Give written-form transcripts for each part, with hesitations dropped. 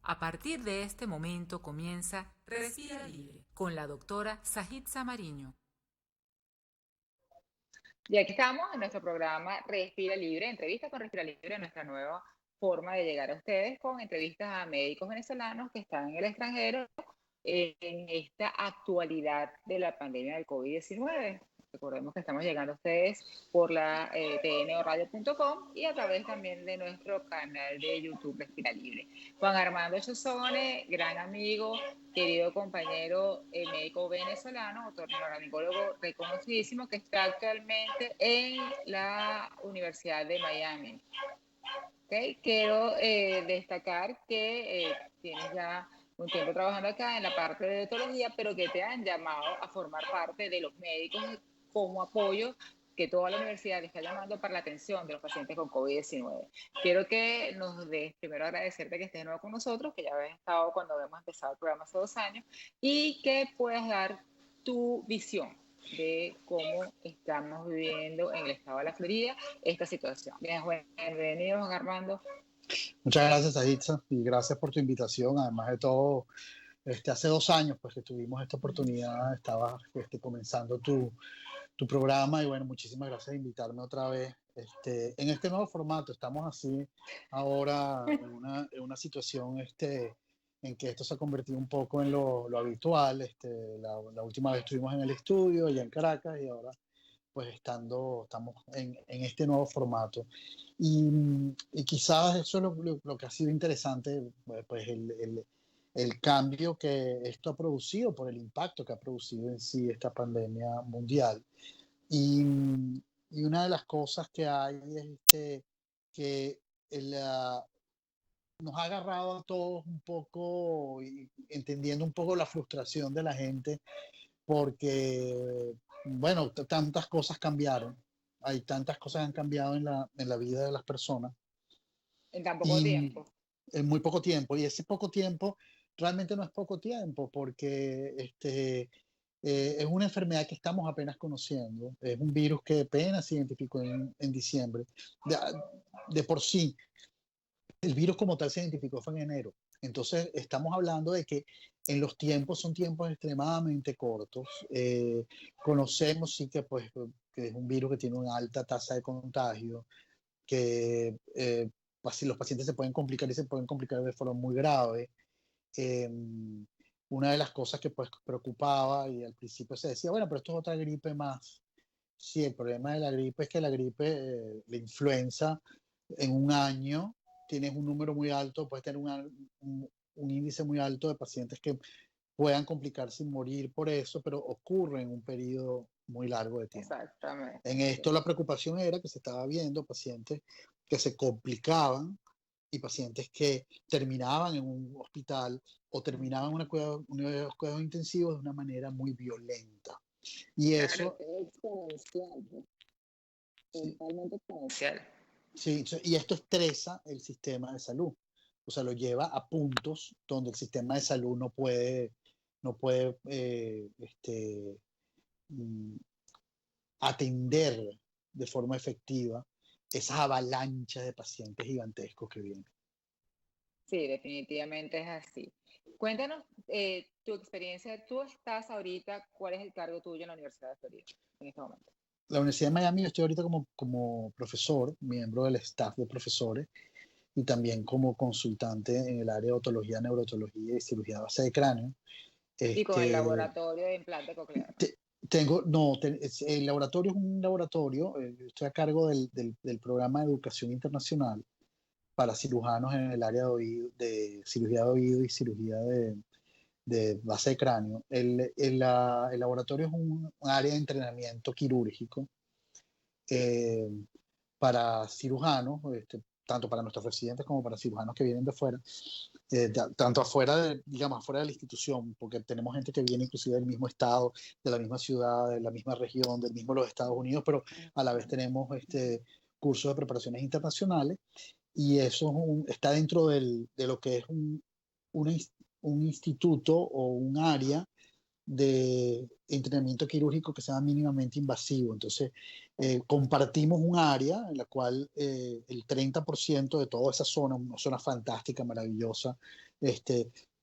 A partir de este momento comienza Respira Libre con la doctora Sajid Mariño. Y aquí estamos en nuestro programa Respira Libre, entrevista con Respira Libre, nuestra nueva forma de llegar a ustedes con entrevistas a médicos venezolanos que están en el extranjero en esta actualidad de la pandemia del COVID-19. Recordemos que estamos llegando a ustedes por la tnoradio.com y a través también de nuestro canal de YouTube Respira Libre. Juan Armando Chozone, gran amigo, querido compañero médico venezolano, otorrinolaringólogo reconocidísimo, que está actualmente en la Universidad de Miami. ¿Okay? Quiero destacar que tienes ya un tiempo trabajando acá en la parte de etología, pero que te han llamado a formar parte de los médicos como apoyo que toda la universidad está llamando para la atención de los pacientes con COVID-19. Quiero que nos des, primero agradecerte que estés de nuevo con nosotros, que ya habías estado cuando habíamos empezado el programa hace 2 años, y que puedas dar tu visión de cómo estamos viviendo en el estado de la Florida esta situación. Bienvenido, Juan Armando. Muchas gracias, Aitza, y gracias por tu invitación. Además de todo, hace 2 años pues, que tuvimos esta oportunidad, estaba comenzando tu programa, y bueno, muchísimas gracias por invitarme otra vez. En este nuevo formato estamos así ahora en una situación en que esto se ha convertido un poco en lo habitual. La última vez estuvimos en el estudio allá en Caracas, y ahora pues estamos en este nuevo formato. Y quizás eso es lo que ha sido interesante, pues el cambio que esto ha producido, por el impacto que ha producido en sí esta pandemia mundial. Y, y una de las cosas que hay es que nos ha agarrado a todos un poco, y entendiendo un poco la frustración de la gente, porque, bueno, tantas cosas cambiaron. Hay tantas cosas que han cambiado en la vida de las personas En tan poco y tiempo. en muy poco tiempo. Y ese poco tiempo realmente no es poco tiempo, porque es una enfermedad que estamos apenas conociendo. Es un virus que apenas se identificó en diciembre. De, de por sí, el virus como tal se identificó fue en enero. Entonces, estamos hablando de que en los tiempos son tiempos extremadamente cortos. Conocemos sí que, pues, que es un virus que tiene una alta tasa de contagio, que los pacientes se pueden complicar, y se pueden complicar de forma muy grave. Eh, una de las cosas que pues preocupaba, y al principio se decía, bueno, pero esto es otra gripe más. Sí, el problema de la gripe es que la gripe, la influenza, en un año tienes un número muy alto, puedes tener un índice muy alto de pacientes que puedan complicarse y morir por eso, pero ocurre en un periodo muy largo de tiempo. Exactamente. En esto la preocupación era que se estaba viendo pacientes que se complicaban y pacientes que terminaban en un hospital o terminaban en unos cuidados intensivos de una manera muy violenta. Y Claro, eso, es exponencial. sí, Totalmente exponencial. sí, y esto estresa el sistema de salud. O sea, lo lleva a puntos donde el sistema de salud no puede mm, atender de forma efectiva esas avalanchas de pacientes gigantescos que vienen. Sí, definitivamente es así. Cuéntanos tu experiencia. Tú estás ahorita, ¿cuál es el cargo tuyo en la Universidad de Florida en este momento? La Universidad de Miami, yo estoy ahorita como profesor, miembro del staff de profesores, y también como consultante en el área de otología, neurotología y cirugía base de cráneo. Y con el Este, laboratorio de implante coclear. el laboratorio es un laboratorio, estoy a cargo del programa de educación internacional para cirujanos en el área de cirugía de oído y cirugía de base de cráneo. El laboratorio es un área de entrenamiento quirúrgico eh, para cirujanos, tanto para nuestros residentes como para cirujanos que vienen de fuera, tanto digamos, afuera de la institución, porque tenemos gente que viene inclusive del mismo estado, de la misma ciudad, de la misma región, del mismo los Estados Unidos, pero a la vez tenemos cursos de preparaciones internacionales, y eso está dentro de lo que es un, un instituto o un área de entrenamiento quirúrgico que sea mínimamente invasivo. Entonces, compartimos un área en la cual el 30% de toda esa zona, una zona fantástica, maravillosa,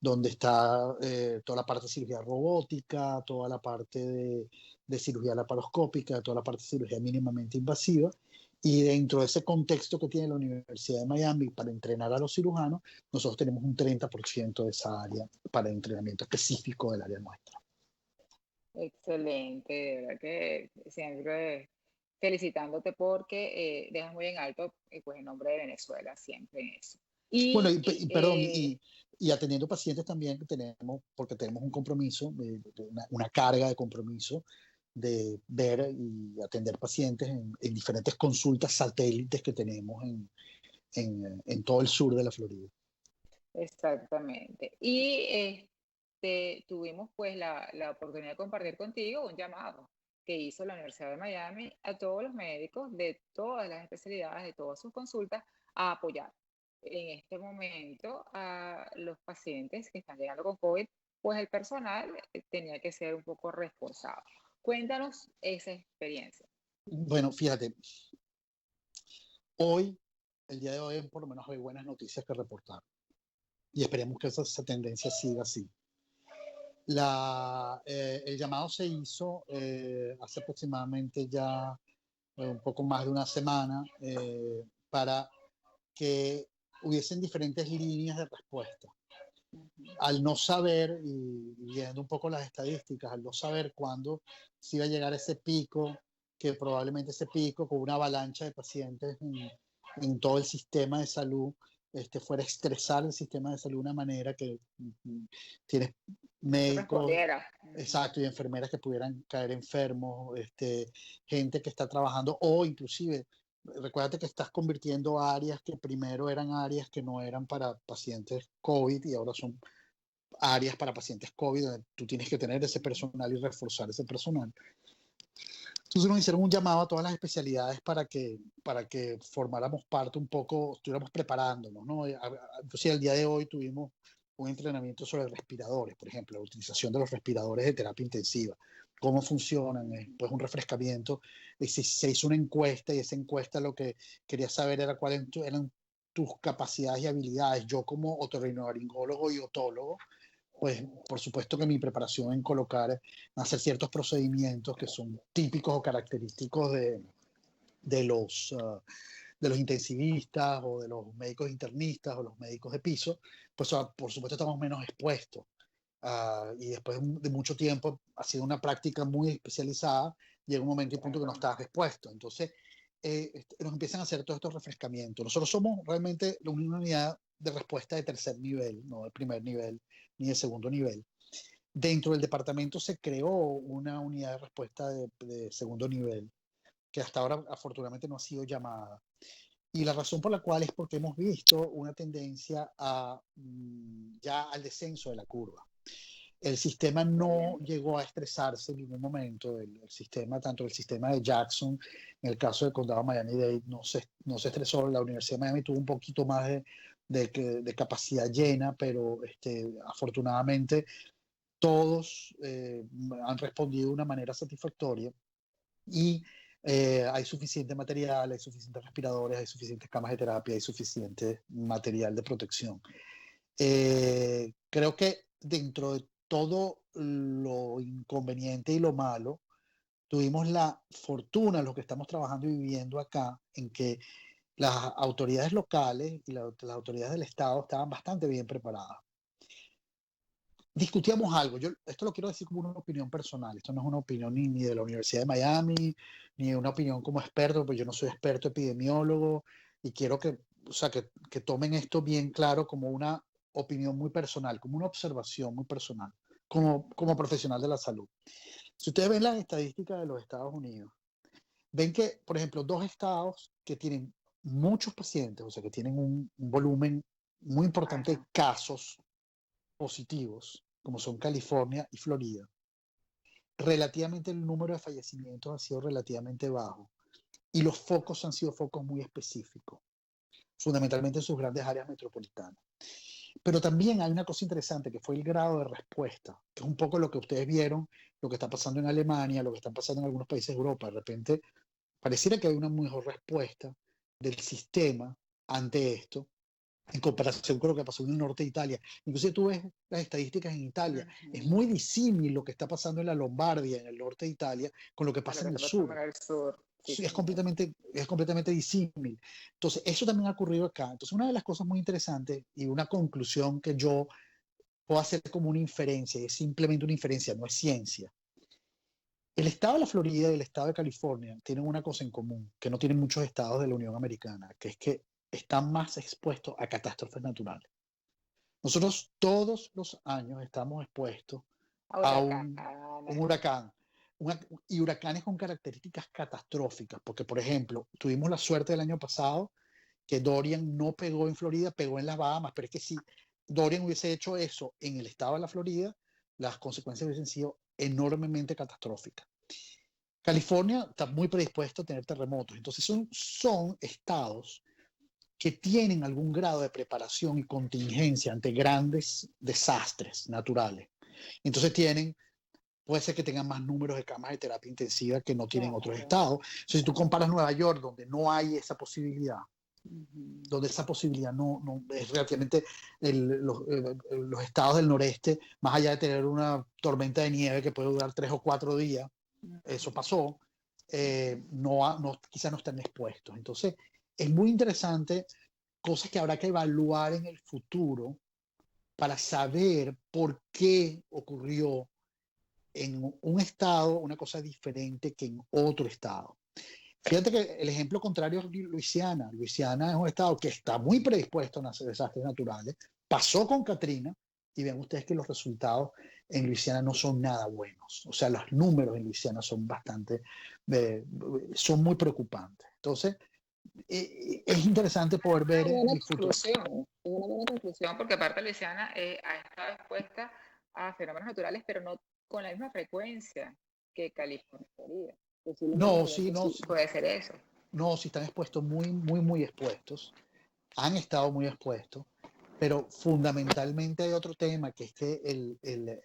donde está toda la parte de cirugía robótica, toda la parte de cirugía laparoscópica, toda la parte de cirugía mínimamente invasiva. Y dentro de ese contexto que tiene la Universidad de Miami para entrenar a los cirujanos, nosotros tenemos un 30% de esa área para entrenamiento específico del área nuestra. Excelente, de verdad que siempre felicitándote porque dejas muy en alto pues, el nombre de Venezuela siempre en eso. Bueno, Y perdón, y atendiendo pacientes también que tenemos, porque tenemos un compromiso, una carga de compromiso de ver y atender pacientes en diferentes consultas satélites que tenemos en todo el sur de la Florida. exactamente. Y tuvimos pues la oportunidad de compartir contigo un llamado que hizo la Universidad de Miami a todos los médicos de todas las especialidades, de todas sus consultas, a apoyar en este momento a los pacientes que están llegando con COVID, pues el personal tenía que ser un poco responsable. Cuéntanos esa experiencia. Bueno, fíjate, hoy, el día de hoy, por lo menos hay buenas noticias que reportar y esperemos que esa tendencia siga así. El llamado se hizo hace aproximadamente ya un poco más de una semana para que hubiesen diferentes líneas de respuesta. Al no saber, y viendo un poco las estadísticas, al no saber cuándo se iba a llegar ese pico, que probablemente ese pico con una avalancha de pacientes en todo el sistema de salud, fuera a estresar el sistema de salud de una manera que tienes médicos, Respondiera. exacto, y enfermeras que pudieran caer enfermos, gente que está trabajando, o inclusive, recuérdate que estás convirtiendo áreas que primero eran áreas que no eran para pacientes COVID y ahora son áreas para pacientes COVID, donde tú tienes que tener ese personal y reforzar ese personal. Entonces nos hicieron un llamado a todas las especialidades para que formáramos parte un poco, estuviéramos preparándonos, ¿no? Entonces el día de hoy tuvimos un entrenamiento sobre respiradores, por ejemplo, la utilización de los respiradores de terapia intensiva, cómo funcionan, pues un refrescamiento. Se hizo una encuesta y esa encuesta lo que quería saber era cuáles eran tus capacidades y habilidades. Yo como otorrinolaringólogo y otólogo, pues por supuesto que mi preparación en hacer ciertos procedimientos que son típicos o característicos de los intensivistas o de los médicos internistas o los médicos de piso, pues por supuesto estamos menos expuestos. Y después de mucho tiempo, ha sido una práctica muy especializada, llega un momento y punto que no estás expuesto. Entonces, nos empiezan a hacer todos estos refrescamientos. Nosotros somos realmente una unidad de respuesta de tercer nivel, no de primer nivel ni de segundo nivel. Dentro del departamento se creó una unidad de respuesta de segundo nivel, que hasta ahora afortunadamente no ha sido llamada. Y la razón por la cual es porque hemos visto una tendencia ya al descenso de la curva. El sistema no llegó a estresarse en ningún momento. El sistema, tanto el sistema de Jackson, en el caso del condado Miami-Dade, no se estresó. La Universidad de Miami tuvo un poquito más de capacidad llena, pero afortunadamente todos han respondido de una manera satisfactoria y hay suficiente material, hay suficientes respiradores, hay suficientes camas de terapia, hay suficiente material de protección. Creo que dentro de todo lo inconveniente y lo malo, tuvimos la fortuna, los que estamos trabajando y viviendo acá, en que las autoridades locales y las autoridades del Estado estaban bastante bien preparadas. Discutíamos algo, esto lo quiero decir como una opinión personal, esto no es una opinión ni de la Universidad de Miami, ni una opinión como experto, pues yo no soy experto epidemiólogo y quiero que tomen esto bien claro como una opinión muy personal, como una observación muy personal, como profesional de la salud. Si ustedes ven las estadísticas de los Estados Unidos, ven que, por ejemplo, dos estados que tienen muchos pacientes, o sea, que tienen un volumen muy importante de casos positivos, como son California y Florida, relativamente el número de fallecimientos ha sido relativamente bajo y los focos han sido focos muy específicos, fundamentalmente en sus grandes áreas metropolitanas. Pero también hay una cosa interesante que fue el grado de respuesta, que es un poco lo que ustedes vieron, lo que está pasando en Alemania, lo que está pasando en algunos países de Europa. De repente pareciera que hay una mejor respuesta del sistema ante esto, en comparación con lo que pasó en el norte de Italia. Inclusive tú ves las estadísticas en Italia, es muy disímil lo que está pasando en la Lombardia, en el norte de Italia, con lo que pasa en el sur. En el sur. Sí, Sí, es completamente disímil. Entonces, eso también ha ocurrido acá. Entonces, una de las cosas muy interesantes y una conclusión que yo puedo hacer como una inferencia, y es simplemente una inferencia, no es ciencia. El estado de la Florida y el estado de California tienen una cosa en común, que no tienen muchos estados de la Unión Americana, que es que están más expuestos a catástrofes naturales. Nosotros todos los años estamos expuestos a un huracán. Y huracanes con características catastróficas, porque por ejemplo, tuvimos la suerte del año pasado que Dorian no pegó en Florida, pegó en las Bahamas, pero es que si Dorian hubiese hecho eso en el estado de la Florida, las consecuencias hubiesen sido enormemente catastróficas. California está muy predispuesto a tener terremotos, entonces son estados que tienen algún grado de preparación y contingencia ante grandes desastres naturales. Entonces puede ser que tengan más números de camas de terapia intensiva que no tienen otros estados. Entonces, si tú comparas Nueva York, donde no hay esa posibilidad, donde esa posibilidad no es relativamente los estados del noreste, más allá de tener una tormenta de nieve que puede durar 3 o 4 días, eso pasó, quizás no están expuestos. Entonces, es muy interesante, cosas que habrá que evaluar en el futuro para saber por qué ocurrió en un estado una cosa diferente que en otro estado. Fíjate que el ejemplo contrario es Luisiana. Luisiana es un estado que está muy predispuesto a hacer desastres naturales. Pasó con Katrina y ven ustedes que los resultados en Luisiana no son nada buenos. O sea, los números en Luisiana son son muy preocupantes. Entonces, es interesante poder ver en el futuro. Es una buena conclusión porque aparte Luisiana ha estado expuesta a fenómenos naturales, pero no con la misma frecuencia que California. No, sí. Puede ser eso. No, sí están expuestos, muy expuestos. Han estado muy expuestos, pero fundamentalmente hay otro tema, que es que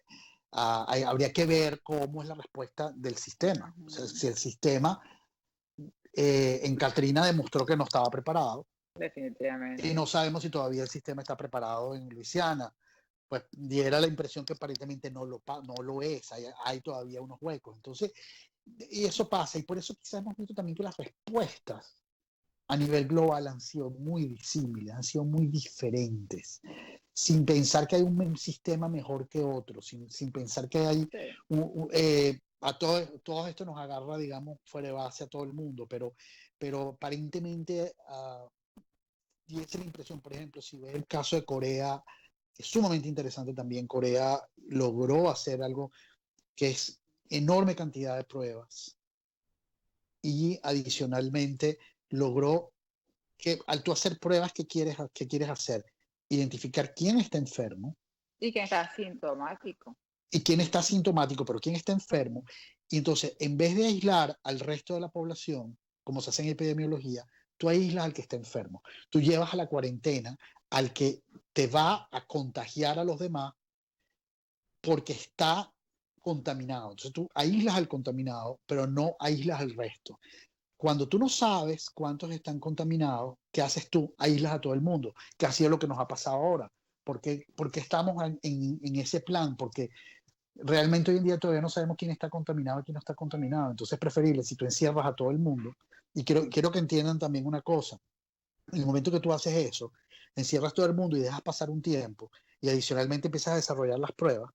habría que ver cómo es la respuesta del sistema. O sea, si el sistema en Katrina demostró que no estaba preparado. Definitivamente. Y no sabemos si todavía el sistema está preparado en Luisiana. Pues diera la impresión que aparentemente no lo es, hay todavía unos huecos. Entonces, y eso pasa, y por eso quizás hemos visto también que las respuestas a nivel global han sido muy disímiles, han sido muy diferentes, sin pensar que hay un sistema mejor que otro, sin pensar que hay todo esto nos agarra, digamos, fuera de base a todo el mundo, pero aparentemente y esa es la impresión. Por ejemplo, si ves el caso de Corea, es sumamente interesante también. Corea logró hacer algo que es enorme cantidad de pruebas y adicionalmente logró que al tú hacer pruebas que quieres hacer, identificar quién está enfermo y quién está asintomático. Y quién está asintomático, pero quién está enfermo. Y entonces, en vez de aislar al resto de la población, como se hace en epidemiología, tú aíslas al que está enfermo. Tú llevas a la cuarentena al que te va a contagiar a los demás porque está contaminado. Entonces tú aíslas al contaminado, pero no aíslas al resto. Cuando tú no sabes cuántos están contaminados, ¿qué haces tú? Aíslas a todo el mundo, que ha sido lo que nos ha pasado ahora. Porque estamos en ese plan, porque realmente hoy en día todavía no sabemos quién está contaminado y quién no está contaminado. Entonces es preferible si tú encierras a todo el mundo. Y quiero que entiendan también una cosa. En el momento que tú haces eso, encierras todo el mundo y dejas pasar un tiempo y adicionalmente empiezas a desarrollar las pruebas,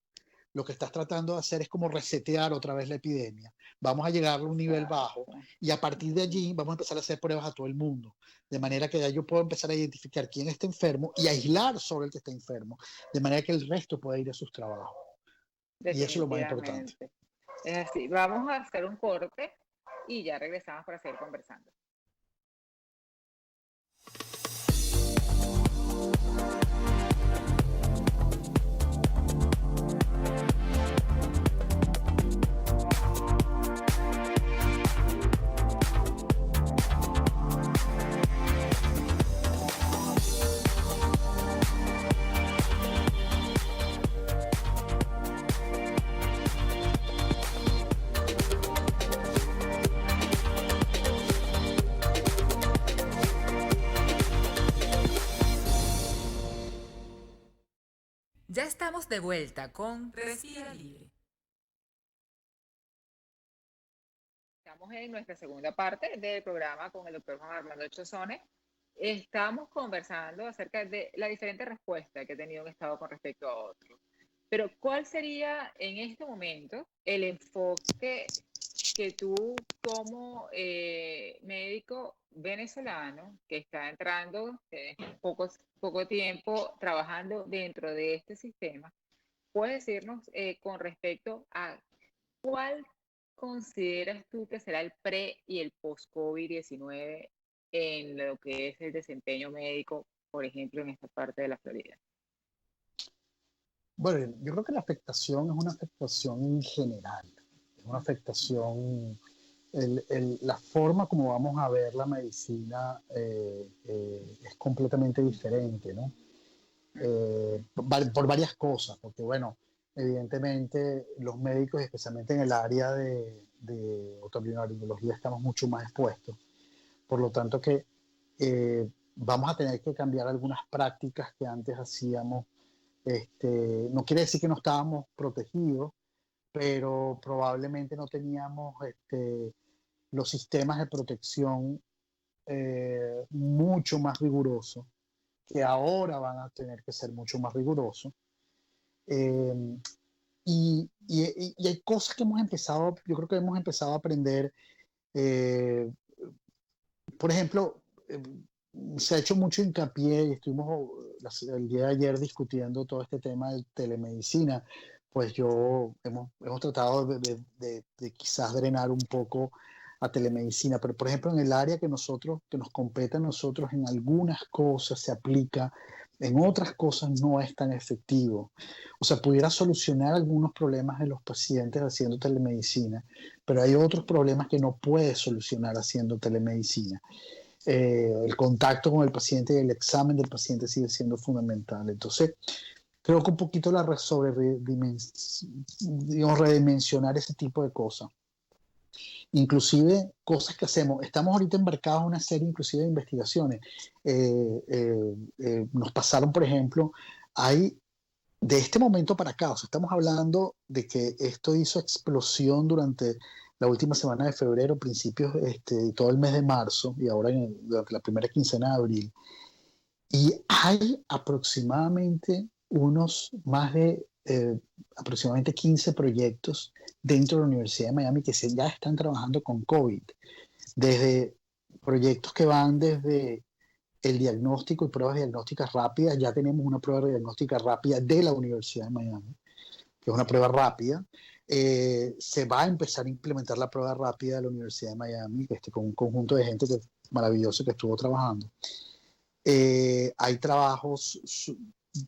lo que estás tratando de hacer es como resetear otra vez la epidemia. Vamos a llegar a un nivel bajo y a partir de allí vamos a empezar a hacer pruebas a todo el mundo. De manera que ya yo puedo empezar a identificar quién está enfermo y aislar sobre el que está enfermo. De manera que el resto pueda ir a sus trabajos. Y eso es lo más importante. Es así. Vamos a hacer un corte y ya regresamos para seguir conversando. Ya estamos de vuelta con Respira Libre. Estamos en nuestra segunda parte del programa con el doctor Juan Armando Chozone. Estamos conversando acerca de la diferente respuesta que ha tenido un estado con respecto a otro. Pero, ¿cuál sería en este momento el enfoque que tú como médico venezolano que está entrando poco tiempo trabajando dentro de este sistema, puedes decirnos con respecto a cuál consideras tú que será el pre y el post-COVID-19 en lo que es el desempeño médico, por ejemplo, en esta parte de la Florida? Bueno, yo creo que la afectación es una afectación en general, es una afectación, la forma como vamos a ver la medicina es completamente diferente, ¿no? Por varias cosas, porque bueno, evidentemente los médicos, especialmente en el área de otorrinolaringología, estamos mucho más expuestos. Por lo tanto que vamos a tener que cambiar algunas prácticas que antes hacíamos. No quiere decir que no estábamos protegidos, pero probablemente no teníamos los sistemas de protección mucho más rigurosos, que ahora van a tener que ser mucho más rigurosos. Eh, y hay cosas que hemos empezado, yo creo que hemos empezado a aprender. eh, por ejemplo, se ha hecho mucho hincapié y estuvimos el día de ayer discutiendo todo este tema de telemedicina. Pues hemos tratado de quizás drenar un poco a telemedicina, pero por ejemplo en el área que nos compete a nosotros, en algunas cosas se aplica, en otras cosas no es tan efectivo. O sea, pudiera solucionar algunos problemas de los pacientes haciendo telemedicina, pero hay otros problemas que no puede solucionar haciendo telemedicina. El contacto con el paciente y el examen del paciente sigue siendo fundamental. Entonces, creo que un poquito redimensionar ese tipo de cosas. Inclusive, cosas que hacemos. Estamos ahorita embarcados en una serie inclusive de investigaciones. Nos pasaron, por ejemplo, de este momento para acá, o sea, estamos hablando de que esto hizo explosión durante la última semana de febrero, principios y todo el mes de marzo, y ahora durante la primera quincena de abril. Y hay aproximadamente aproximadamente 15 proyectos dentro de la Universidad de Miami que ya están trabajando con COVID. Desde proyectos que van desde el diagnóstico y pruebas diagnósticas rápidas. Ya tenemos una prueba diagnóstica rápida de la Universidad de Miami, que es una prueba rápida. Se va a empezar a implementar la prueba rápida de la Universidad de Miami, con un conjunto de gente maravilloso que estuvo trabajando. Hay trabajos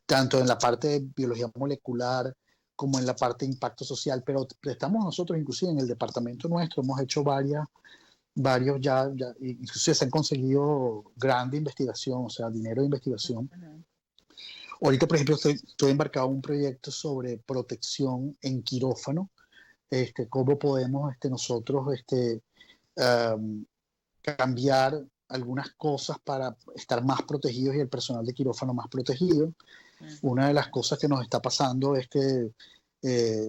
tanto en la parte de biología molecular como en la parte de impacto social, pero estamos nosotros, inclusive en el departamento nuestro, hemos hecho varios inclusive se han conseguido grande investigación, o sea, dinero de investigación. Ahorita, por ejemplo, estoy embarcado en un proyecto sobre protección en quirófano, cómo podemos nosotros cambiar algunas cosas para estar más protegidos y el personal de quirófano más protegido. Una de las cosas que nos está pasando es que,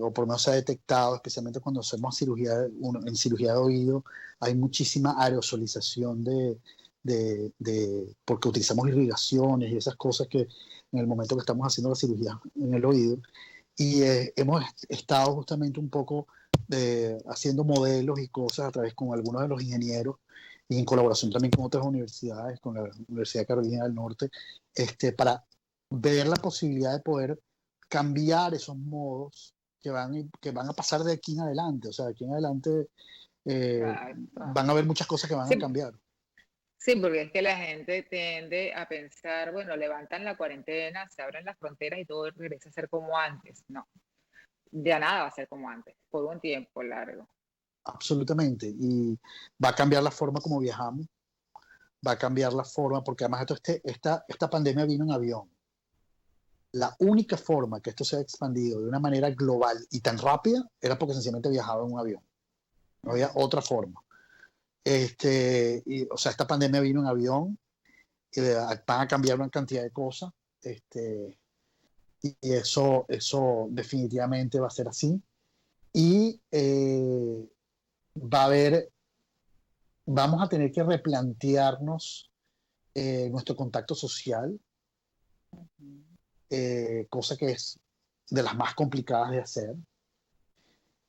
o por lo menos se ha detectado, especialmente cuando hacemos en cirugía de oído, hay muchísima aerosolización porque utilizamos irrigaciones y esas cosas que en el momento que estamos haciendo la cirugía en el oído. Y hemos estado justamente un poco haciendo modelos y cosas a través con algunos de los ingenieros y en colaboración también con otras universidades, con la Universidad de Carolina del Norte, para ver la posibilidad de poder cambiar esos modos que van a pasar de aquí en adelante. O sea, de aquí en adelante van a haber muchas cosas que van a cambiar. Sí, porque es que la gente tiende a pensar, bueno, levantan la cuarentena, se abren las fronteras y todo regresa a ser como antes. No, ya nada va a ser como antes, por un tiempo largo. Absolutamente. Y va a cambiar la forma como viajamos, va a cambiar la forma, porque además esta pandemia vino en avión. La única forma que esto se ha expandido de una manera global y tan rápida era porque sencillamente viajaba en un avión. No había otra forma. O sea, esta pandemia vino en avión, van a cambiar una cantidad de cosas. y eso definitivamente va a ser así. Y va a haber, vamos a tener que replantearnos nuestro contacto social, cosa que es de las más complicadas de hacer.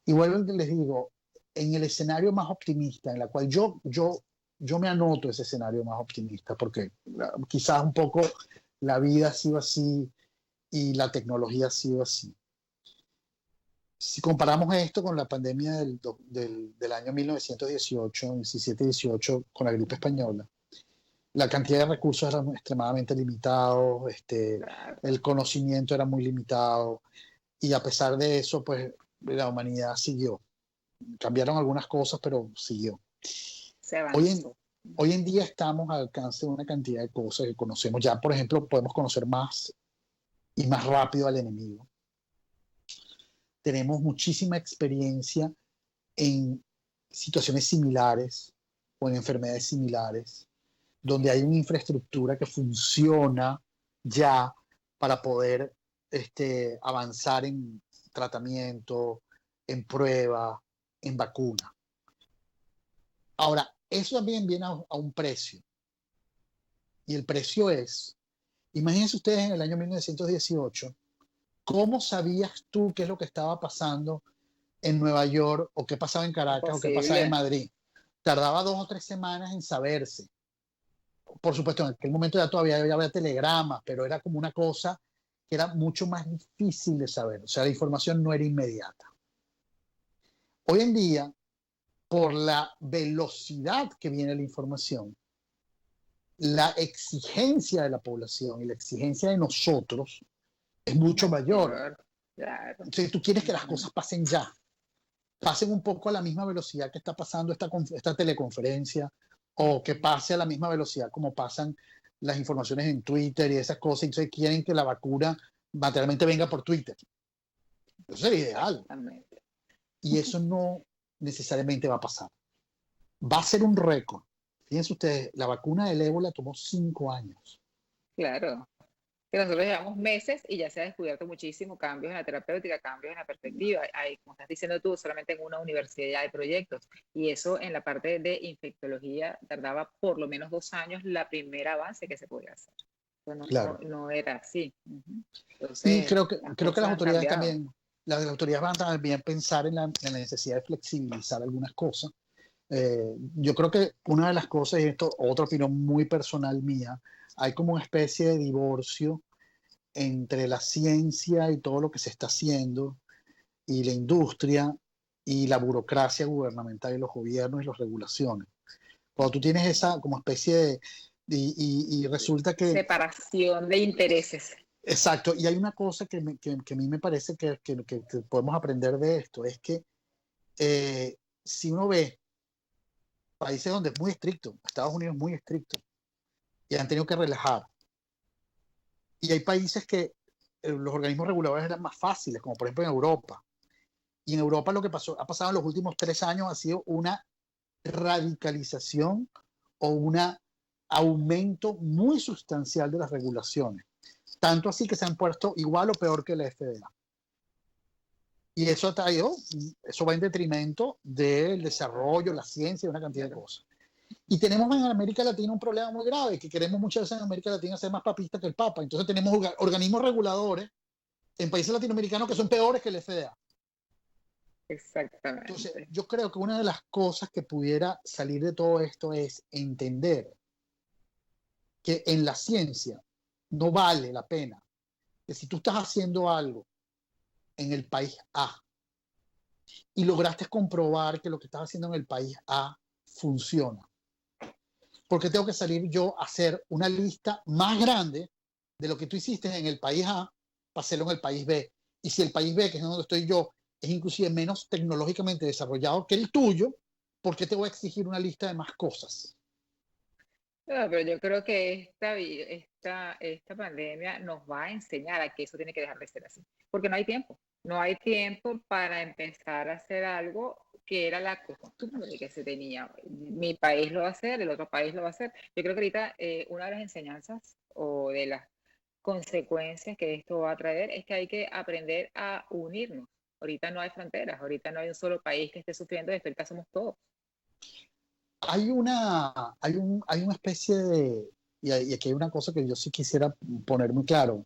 Y vuelvo que les digo, en el escenario más optimista, en la cual yo me anoto ese escenario más optimista, porque quizás un poco la vida ha sido así y la tecnología ha sido así. Si comparamos esto con la pandemia del año 1918, 17-18, con la gripe española, la cantidad de recursos era extremadamente limitado, Claro. el conocimiento era muy limitado, y a pesar de eso, pues la humanidad siguió. Cambiaron algunas cosas, pero siguió. Se Hoy en, avanzó. hoy en día estamos al alcance de una cantidad de cosas que conocemos. Ya, por ejemplo, podemos conocer más y más rápido al enemigo. Tenemos muchísima experiencia en situaciones similares o en enfermedades similares, donde hay una infraestructura que funciona ya para poder avanzar en tratamiento, en prueba, en vacuna. Ahora, eso también viene a un precio. Y el precio es, imagínense ustedes en el año 1918, ¿cómo sabías tú qué es lo que estaba pasando en Nueva York o qué pasaba en Caracas o qué pasaba en Imposible. Madrid? Tardaba 2 o 3 semanas en saberse. Por supuesto, en aquel momento ya todavía había telegramas, pero era como una cosa que era mucho más difícil de saber. O sea, la información no era inmediata. Hoy en día, por la velocidad que viene la información, la exigencia de la población y la exigencia de nosotros es mucho mayor. Mayor. Claro. Entonces, tú quieres que las cosas pasen ya, pasen un poco a la misma velocidad que está pasando esta teleconferencia, o que pase a la misma velocidad como pasan las informaciones en Twitter y esas cosas. Entonces quieren que la vacuna materialmente venga por Twitter. Eso sería ideal. Exactamente. Y eso no necesariamente va a pasar. Va a ser un récord. Fíjense ustedes, la vacuna del ébola tomó 5 años. Claro. Que nosotros llevamos meses y ya se ha descubierto muchísimo cambios en la terapéutica, cambios en la perspectiva. Hay, como estás diciendo tú, solamente en una universidad hay proyectos. Y eso en la parte de infectología tardaba por lo menos 2 años la primera avance que se podía hacer. Entonces, Claro. no era así. Y Entonces, creo las que las cosas han autoridades cambiado. también, las autoridades van a también pensar en la necesidad de flexibilizar algunas cosas. Yo creo que una de las cosas, y esto otra opinión muy personal mía, hay como una especie de divorcio entre la ciencia y todo lo que se está haciendo y la industria y la burocracia gubernamental y los gobiernos y las regulaciones. Cuando tú tienes esa como especie de... Y resulta que... Separación de intereses. Exacto, y hay una cosa que a mí me parece que podemos aprender de esto, es que si uno ve países donde es muy estricto, Estados Unidos es muy estricto, y han tenido que relajar, y hay países que los organismos reguladores eran más fáciles, como por ejemplo en Europa, y en Europa lo que ha pasado en los últimos 3 años ha sido una radicalización o un aumento muy sustancial de las regulaciones, tanto así que se han puesto igual o peor que la FDA. Y eso eso va en detrimento del desarrollo, la ciencia y una cantidad de cosas. Y tenemos en América Latina un problema muy grave, que queremos muchas veces en América Latina ser más papistas que el Papa. Entonces tenemos organismos reguladores en países latinoamericanos que son peores que el FDA. Entonces, Exactamente. yo creo que una de las cosas que pudiera salir de todo esto es entender que en la ciencia no vale la pena que si tú estás haciendo algo en el país A y lograste comprobar que lo que estás haciendo en el país A funciona, ¿por qué tengo que salir yo a hacer una lista más grande de lo que tú hiciste en el país A para hacerlo en el país B? Y si el país B, que es donde estoy yo, es inclusive menos tecnológicamente desarrollado que el tuyo, ¿por qué te voy a exigir una lista de más cosas? No, pero yo creo que esta pandemia nos va a enseñar a que eso tiene que dejar de ser así, porque no hay tiempo. No hay tiempo para empezar a hacer algo que era la costumbre que se tenía. Mi país lo va a hacer, el otro país lo va a hacer. Yo creo que ahorita una de las enseñanzas o de las consecuencias que esto va a traer es que hay que aprender a unirnos. Ahorita no hay fronteras, ahorita no hay un solo país que esté sufriendo, de ahorita somos todos. Hay una especie de, y aquí hay una cosa que yo sí quisiera poner muy claro.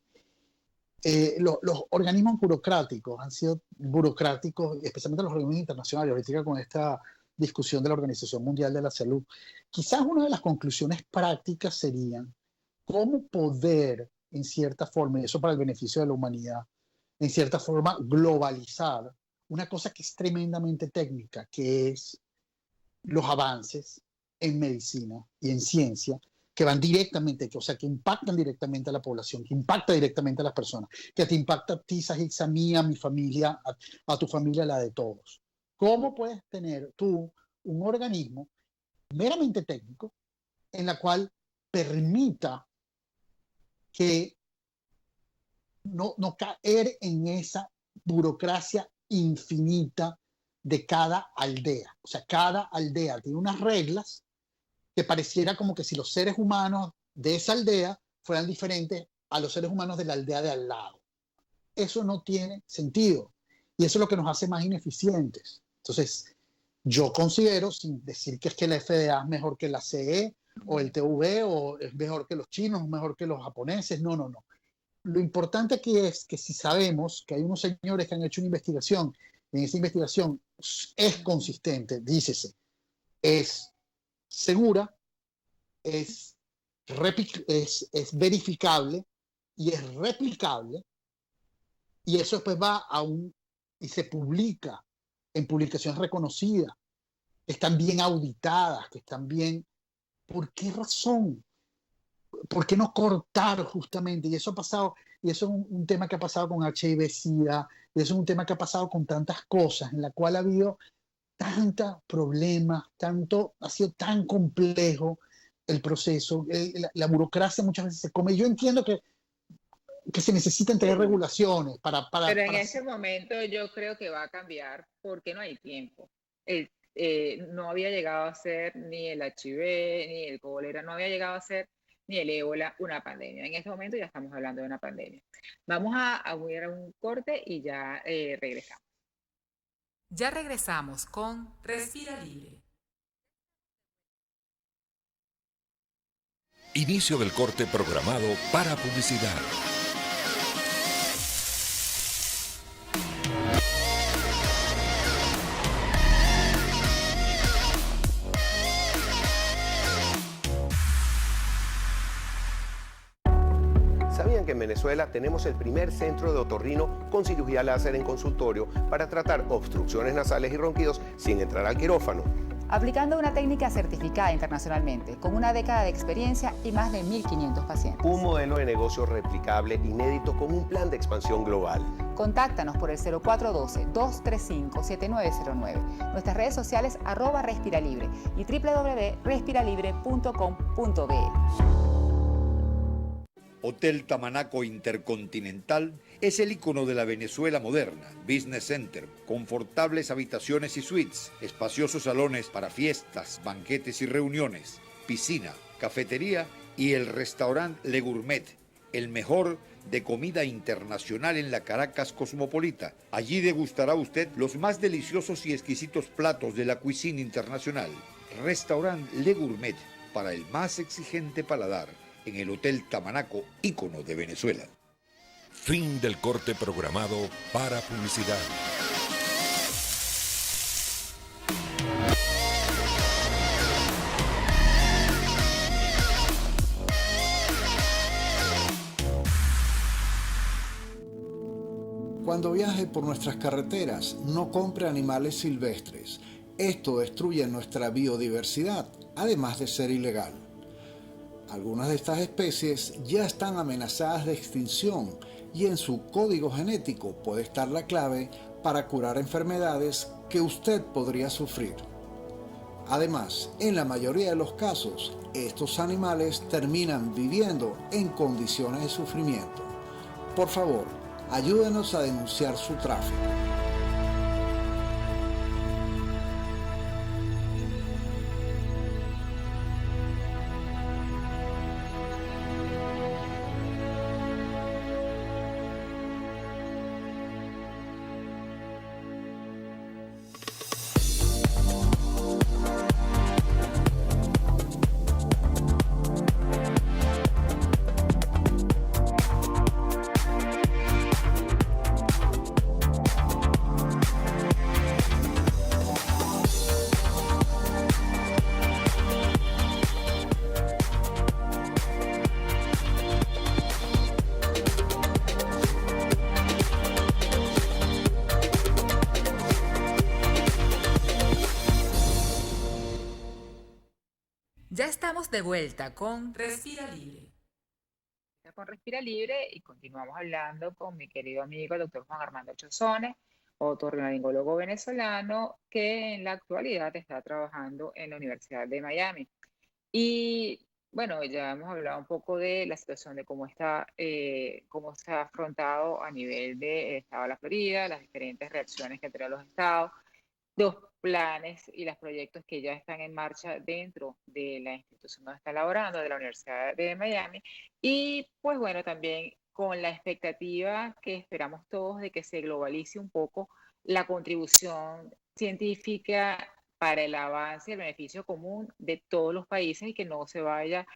Los organismos burocráticos han sido burocráticos, especialmente los organismos internacionales, ahorita con esta discusión de la Organización Mundial de la Salud. Quizás una de las conclusiones prácticas serían cómo poder, en cierta forma, y eso para el beneficio de la humanidad, en cierta forma, globalizar una cosa que es tremendamente técnica, que es los avances en medicina y en ciencia, que van directamente, o sea, que impactan directamente a la población, que impacta directamente a las personas, que te impacta a ti, Sahitz, a mí, a mi familia, a tu familia, a la de todos. ¿Cómo puedes tener tú un organismo meramente técnico en la cual permita que no caer en esa burocracia infinita de cada aldea? O sea, cada aldea tiene unas reglas que pareciera como que si los seres humanos de esa aldea fueran diferentes a los seres humanos de la aldea de al lado. Eso no tiene sentido y eso es lo que nos hace más ineficientes. Entonces, yo considero, sin decir que es que la FDA es mejor que la CE o el TV o es mejor que los chinos, mejor que los japoneses, no. Lo importante aquí es que si sabemos que hay unos señores que han hecho una investigación, en esa investigación es consistente, dícese, es segura, es verificable y es replicable, y eso después va y se publica en publicaciones reconocidas, que están bien auditadas, que están bien. ¿Por qué razón? ¿Por qué no cortar justamente? Y eso ha pasado, y eso es un tema que ha pasado con HIV-Sida, y eso es un tema que ha pasado con tantas cosas, en la cual ha habido tantos problemas, ha sido tan complejo el proceso, la burocracia muchas veces se come. Yo entiendo que se necesitan tener regulaciones Pero en ese momento yo creo que va a cambiar porque no hay tiempo. No había llegado a ser ni el HIV, ni el cólera, no había llegado a ser ni el ébola una pandemia. En este momento ya estamos hablando de una pandemia. Vamos a ir a un corte y ya regresamos. Ya regresamos con Respira Libre. Inicio del corte programado para publicidad. ¿Sabían que en Venezuela tenemos el primer centro de otorrino con cirugía láser en consultorio para tratar obstrucciones nasales y ronquidos sin entrar al quirófano? Aplicando una técnica certificada internacionalmente, con una década de experiencia y más de 1.500 pacientes. Un modelo de negocio replicable, inédito, con un plan de expansión global. Contáctanos por el 0412-235-7909, nuestras redes sociales @respiralibre y www.respiralibre.com.be. Hotel Tamanaco Intercontinental es el icono de la Venezuela moderna. Business Center, confortables habitaciones y suites, espaciosos salones para fiestas, banquetes y reuniones, piscina, cafetería y el restaurante Le Gourmet, el mejor de comida internacional en la Caracas cosmopolita. Allí degustará usted los más deliciosos y exquisitos platos de la cuisine internacional. Restaurante Le Gourmet, para el más exigente paladar, en el Hotel Tamanaco, ícono de Venezuela. Fin del corte programado para publicidad. Cuando viaje por nuestras carreteras, no compre animales silvestres. Esto destruye nuestra biodiversidad, además de ser ilegal. Algunas de estas especies ya están amenazadas de extinción y en su código genético puede estar la clave para curar enfermedades que usted podría sufrir. Además, en la mayoría de los casos, estos animales terminan viviendo en condiciones de sufrimiento. Por favor, ayúdenos a denunciar su tráfico. de vuelta con Respira Libre. Con Respira Libre y continuamos hablando con mi querido amigo el doctor Juan Armando Chozone, otorrinolaringólogo venezolano que en la actualidad está trabajando en la Universidad de Miami. Y bueno, ya hemos hablado un poco de la situación de cómo se ha afrontado a nivel del estado de la Florida, las diferentes reacciones que han tenido los estados, los planes y los proyectos que ya están en marcha dentro de la institución donde está laborando, de la Universidad de Miami. Y pues bueno, también con la expectativa que esperamos todos de que se globalice un poco la contribución científica para el avance y el beneficio común de todos los países y que no se vaya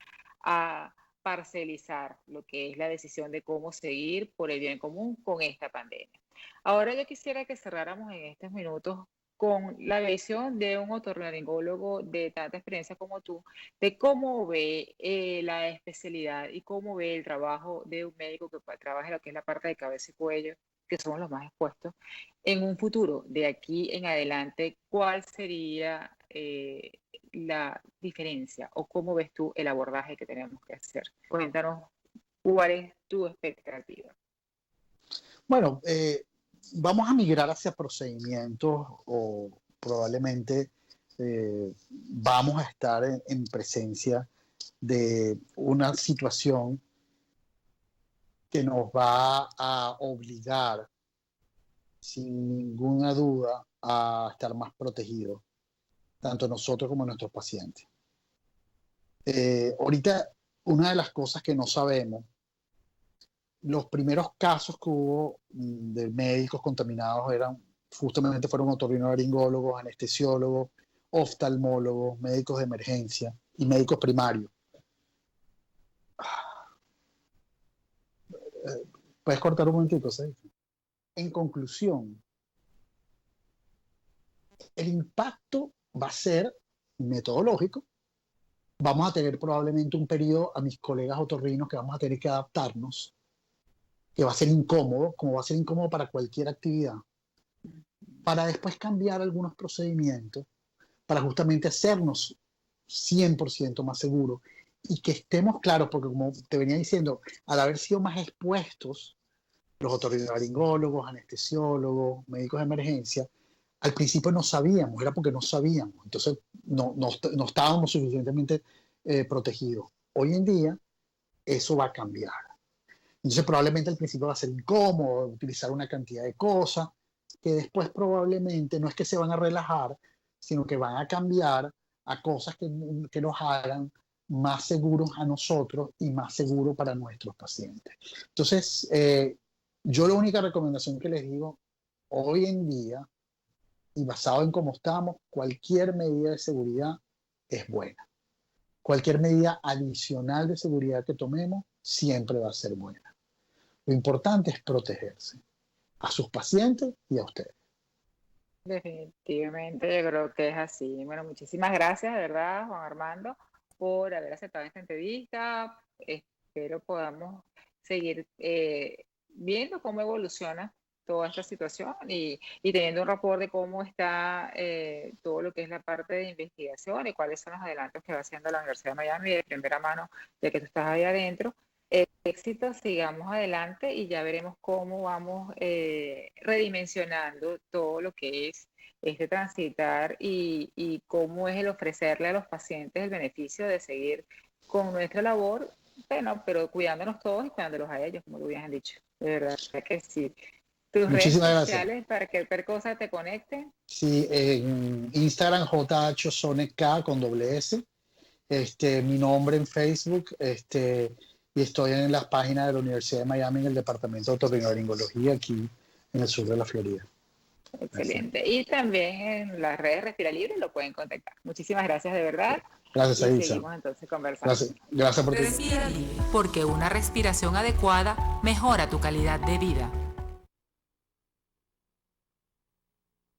a parcelizar lo que es la decisión de cómo seguir por el bien común con esta pandemia. Ahora yo quisiera que cerráramos en estos minutos con la visión de un otorrinolaringólogo de tanta experiencia como tú, de cómo ve la especialidad y cómo ve el trabajo de un médico que trabaja en lo que es la parte de cabeza y cuello, que somos los más expuestos, en un futuro, de aquí en adelante, ¿cuál sería la diferencia o cómo ves tú el abordaje que tenemos que hacer? Cuéntanos, ¿cuál es tu expectativa? Bueno, vamos a migrar hacia procedimientos o probablemente vamos a estar en presencia de una situación que nos va a obligar, sin ninguna duda, a estar más protegidos, tanto nosotros como nuestros pacientes. Ahorita, una de las cosas que no sabemos, los primeros casos que hubo de médicos contaminados fueron otorrinolaringólogos, anestesiólogos, oftalmólogos, médicos de emergencia y médicos primarios. ¿Puedes cortar un momentito, sí? En conclusión, el impacto va a ser metodológico. Vamos a tener probablemente un periodo, a mis colegas otorrinos, que vamos a tener que adaptarnos, que va a ser incómodo, como va a ser incómodo para cualquier actividad, para después cambiar algunos procedimientos, para justamente hacernos 100% más seguros y que estemos claros, porque como te venía diciendo, al haber sido más expuestos, los otorrinolaringólogos, anestesiólogos, médicos de emergencia, al principio no sabíamos, era porque no sabíamos, entonces no estábamos suficientemente protegidos. Hoy en día eso va a cambiar. Entonces probablemente al principio va a ser incómodo utilizar una cantidad de cosas que después probablemente no es que se van a relajar, sino que van a cambiar a cosas que nos hagan más seguros a nosotros y más seguros para nuestros pacientes. Entonces, yo la única recomendación que les digo, hoy en día, y basado en cómo estamos, cualquier medida de seguridad es buena. Cualquier medida adicional de seguridad que tomemos siempre va a ser buena. Lo importante es protegerse a sus pacientes y a ustedes. Definitivamente, yo creo que es así. Bueno, muchísimas gracias, de verdad, Juan Armando, por haber aceptado esta entrevista. Espero podamos seguir viendo cómo evoluciona toda esta situación y teniendo un rapport de cómo está todo lo que es la parte de investigación y cuáles son los adelantos que va haciendo la Universidad de Miami de primera mano, ya que tú estás ahí adentro. Éxito, sigamos adelante y ya veremos cómo vamos redimensionando todo lo que es este transitar y cómo es el ofrecerle a los pacientes el beneficio de seguir con nuestra labor, bueno, pero cuidándonos todos y cuidándolos a ellos, como lo habían dicho. De verdad que sí. Tus Muchísimas redes gracias. sociales para que cualquier cosa te conecten. Sí, en Instagram JHozoneK con doble S. Mi nombre en Facebook, y estoy en las páginas de la Universidad de Miami en el departamento de otorrinolaringología aquí en el sur de la Florida. Excelente. Gracias. Y también en las redes Respira Libre lo pueden contactar. Muchísimas gracias de verdad. Gracias, Aisa. Seguimos entonces conversando. Gracias por tu Respira Libre, porque una respiración adecuada mejora tu calidad de vida.